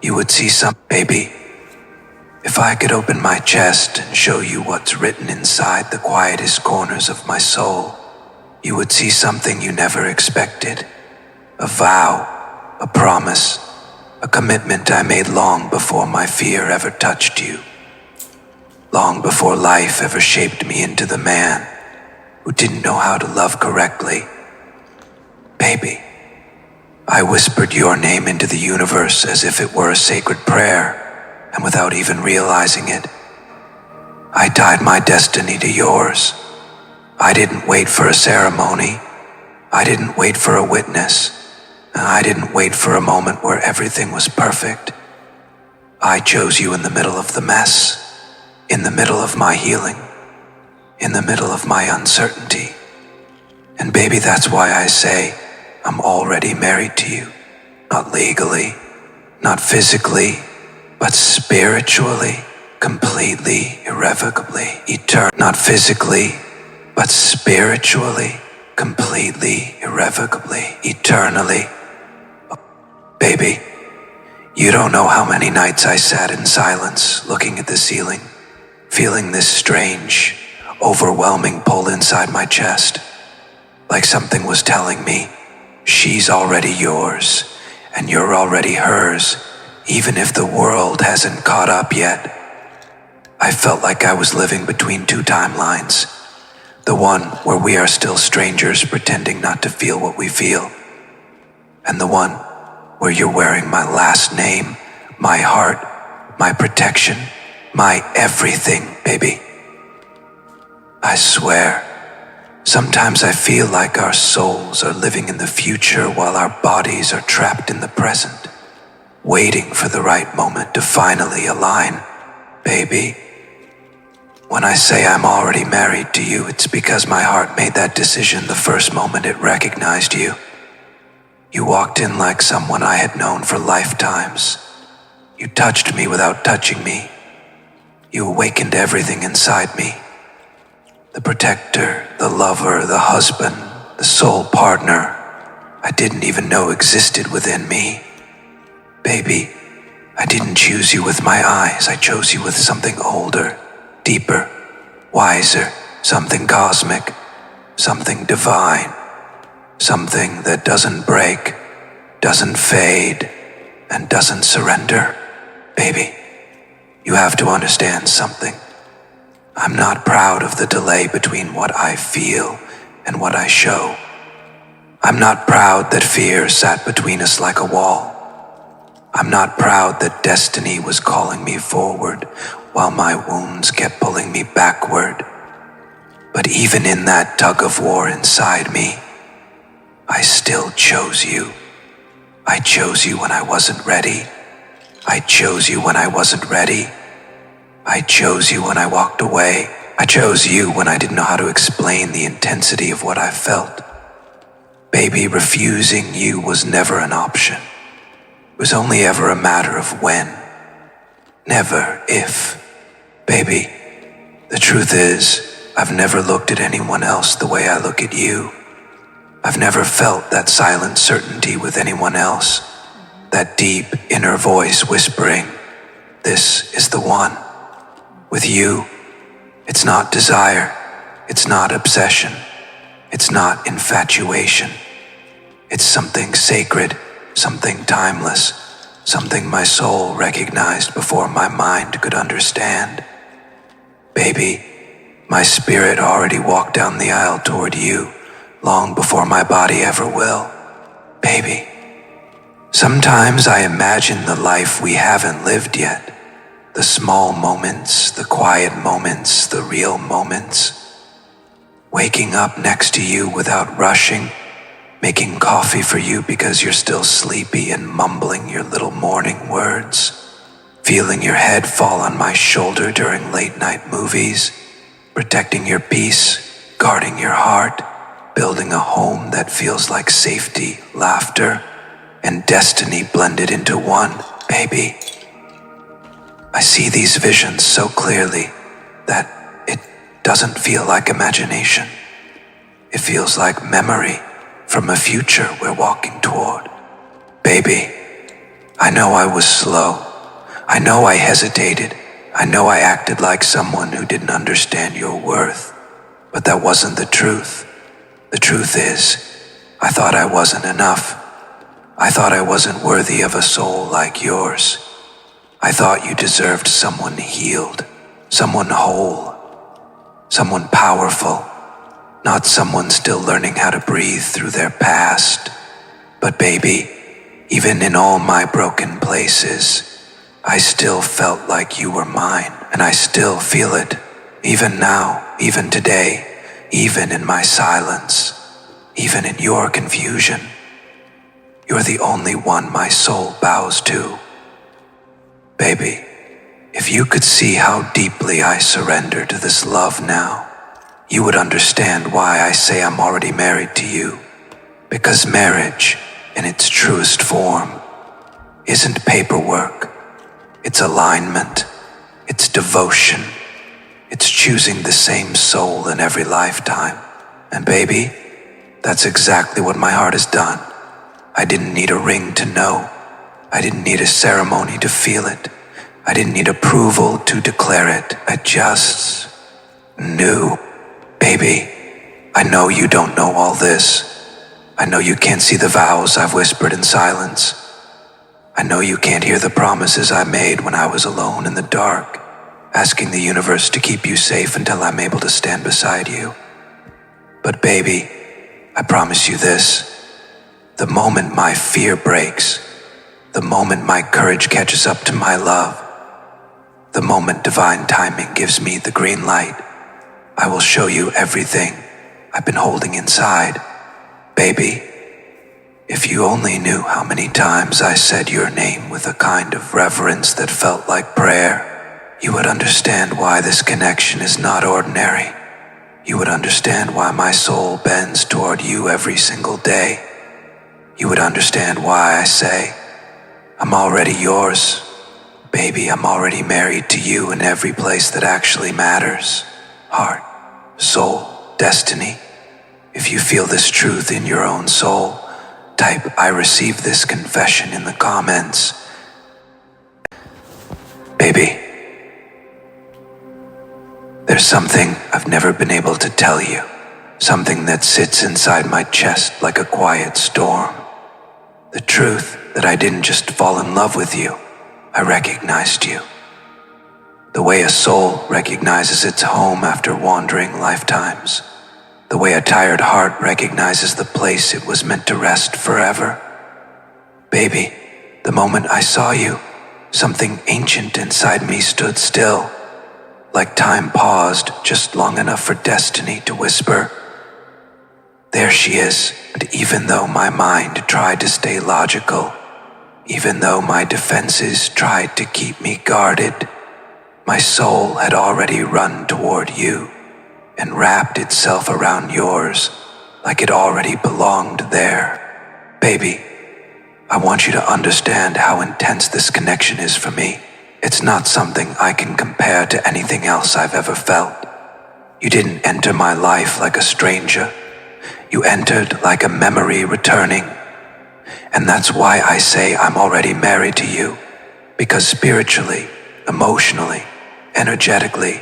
you would see baby. If I could open my chest and show you what's written inside the quietest corners of my soul, you would see something you never expected. A vow, a promise, a commitment I made long before my fear ever touched you. Long before life ever shaped me into the man who didn't know how to love correctly. Baby, I whispered your name into the universe as if it were a sacred prayer, and without even realizing it, I tied my destiny to yours. I didn't wait for a ceremony. I didn't wait for a witness. And I didn't wait for a moment where everything was perfect. I chose you in the middle of the mess, in the middle of my healing, in the middle of my uncertainty. And baby, that's why I say I'm already married to you. Not legally, not physically, but spiritually, completely, irrevocably, eternal. Not physically, but spiritually, completely, irrevocably, eternally. Baby, you don't know how many nights I sat in silence, looking at the ceiling, feeling this strange, overwhelming pull inside my chest, like something was telling me, she's already yours, and you're already hers, even if the world hasn't caught up yet. I felt like I was living between two timelines, the one where we are still strangers pretending not to feel what we feel, and the one where you're wearing my last name, my heart, my protection, my everything, baby. I swear, sometimes I feel like our souls are living in the future while our bodies are trapped in the present, waiting for the right moment to finally align, baby. When I say I'm already married to you, it's because my heart made that decision the first moment it recognized you. You walked in like someone I had known for lifetimes. You touched me without touching me. You awakened everything inside me. The protector, the lover, the husband, the soul partner I didn't even know existed within me. Baby, I didn't choose you with my eyes. I chose you with something older, deeper, wiser, something cosmic, something divine, something that doesn't break, doesn't fade, and doesn't surrender. Baby, you have to understand something. I'm not proud of the delay between what I feel and what I show. I'm not proud that fear sat between us like a wall. I'm not proud that destiny was calling me forward while my wounds kept pulling me backward. But even in that tug of war inside me, I still chose you. I chose you when I wasn't ready. I chose you when I wasn't ready. I chose you when I walked away. I chose you when I didn't know how to explain the intensity of what I felt. Baby, refusing you was never an option. It was only ever a matter of when, never if. Baby, the truth is, I've never looked at anyone else the way I look at you. I've never felt that silent certainty with anyone else, that deep inner voice whispering, this is the one. With you, it's not desire, it's not obsession, it's not infatuation. It's something sacred, something timeless, something my soul recognized before my mind could understand. Baby, my spirit already walked down the aisle toward you, long before my body ever will. Baby, sometimes I imagine the life we haven't lived yet. The small moments, the quiet moments, the real moments. Waking up next to you without rushing, making coffee for you because you're still sleepy and mumbling your little morning words. Feeling your head fall on my shoulder during late night movies. Protecting your peace, guarding your heart. Building a home that feels like safety, laughter, and destiny blended into one, baby. I see these visions so clearly that it doesn't feel like imagination. It feels like memory from a future we're walking toward. Baby, I know I was slow. I know I hesitated. I know I acted like someone who didn't understand your worth. But that wasn't the truth. The truth is, I thought I wasn't enough. I thought I wasn't worthy of a soul like yours. I thought you deserved someone healed, someone whole, someone powerful, not someone still learning how to breathe through their past. But baby, even in all my broken places, I still felt like you were mine, and I still feel it, even now, even today, even in my silence, even in your confusion. You're the only one my soul bows to. Baby, if you could see how deeply I surrender to this love now, you would understand why I say I'm already married to you. Because marriage, in its truest form, isn't paperwork. It's alignment. It's devotion. It's choosing the same soul in every lifetime. And baby, that's exactly what my heart has done. I didn't need a ring to know. I didn't need a ceremony to feel it. I didn't need approval to declare it. I just knew. Baby, I know you don't know all this. I know you can't see the vows I've whispered in silence. I know you can't hear the promises I made when I was alone in the dark, asking the universe to keep you safe until I'm able to stand beside you. But baby, I promise you this. The moment my fear breaks, the moment my courage catches up to my love, the moment divine timing gives me the green light, I will show you everything I've been holding inside. Baby, if you only knew how many times I said your name with a kind of reverence that felt like prayer, you would understand why this connection is not ordinary. You would understand why my soul bends toward you every single day. You would understand why I say, I'm already yours. Baby, I'm already married to you in every place that actually matters. Heart, soul, destiny. If you feel this truth in your own soul, type I receive this confession in the comments. Baby, there's something I've never been able to tell you. Something that sits inside my chest like a quiet storm. The truth that I didn't just fall in love with you, I recognized you. The way a soul recognizes its home after wandering lifetimes. The way a tired heart recognizes the place it was meant to rest forever. Baby, the moment I saw you, something ancient inside me stood still, like time paused just long enough for destiny to whisper, there she is. And even though my mind tried to stay logical, even though my defenses tried to keep me guarded, my soul had already run toward you and wrapped itself around yours like it already belonged there. Baby, I want you to understand how intense this connection is for me. It's not something I can compare to anything else I've ever felt. You didn't enter my life like a stranger. You entered like a memory returning. And that's why I say I'm already married to you. Because spiritually, emotionally, energetically,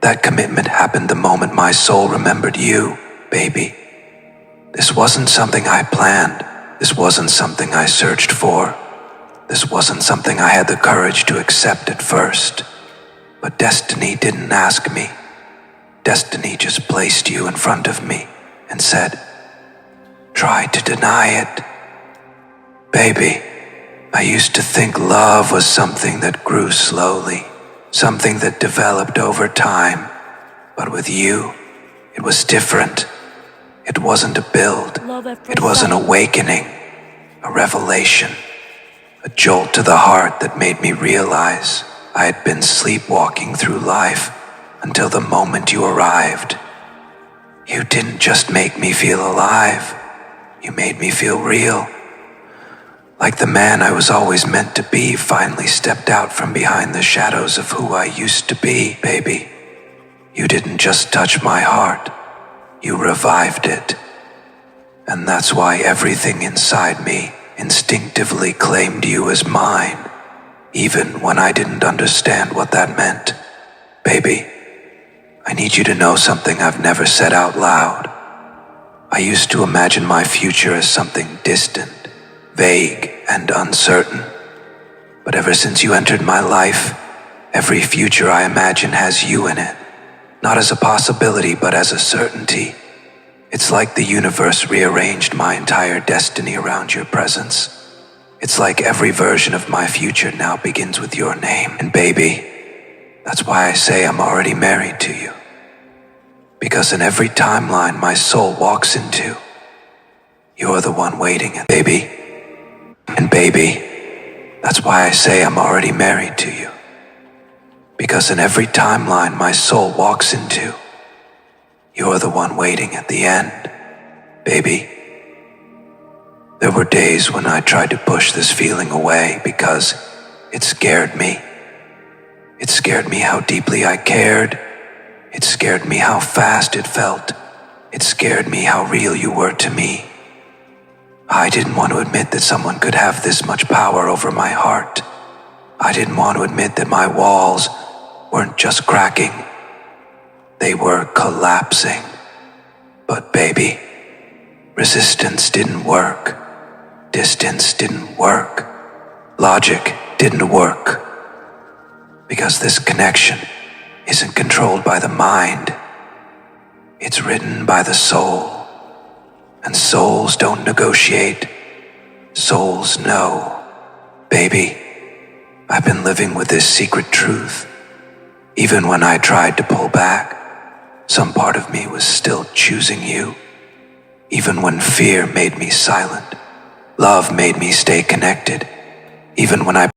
that commitment happened the moment my soul remembered you, baby. This wasn't something I planned. This wasn't something I searched for. This wasn't something I had the courage to accept at first. But destiny didn't ask me. Destiny just placed you in front of me and said, try to deny it. Baby, I used to think love was something that grew slowly, something that developed over time. But with you, it was different. It wasn't a build. It was an awakening, a revelation, a jolt to the heart that made me realize I had been sleepwalking through life until the moment you arrived. You didn't just make me feel alive. You made me feel real. Like the man I was always meant to be finally stepped out from behind the shadows of who I used to be, baby. You didn't just touch my heart. You revived it. And that's why everything inside me instinctively claimed you as mine, even when I didn't understand what that meant. Baby, I need you to know something I've never said out loud. I used to imagine my future as something distant, vague, and uncertain. But ever since you entered my life, every future I imagine has you in it. Not as a possibility, but as a certainty. It's like the universe rearranged my entire destiny around your presence. It's like every version of my future now begins with your name. And baby, that's why I say I'm already married to you. Because in every timeline my soul walks into, you're the one waiting, baby. And baby, that's why I say I'm already married to you. Because in every timeline my soul walks into, you're the one waiting at the end, baby. There were days when I tried to push this feeling away because it scared me. It scared me how deeply I cared. It scared me how fast it felt. It scared me how real you were to me. I didn't want to admit that someone could have this much power over my heart. I didn't want to admit that my walls weren't just cracking. They were collapsing. But baby, resistance didn't work. Distance didn't work. Logic didn't work. Because this connection isn't controlled by the mind. It's written by the soul. And souls don't negotiate. Souls know. Baby, I've been living with this secret truth. Even when I tried to pull back, some part of me was still choosing you. Even when fear made me silent, love made me stay connected. Even when I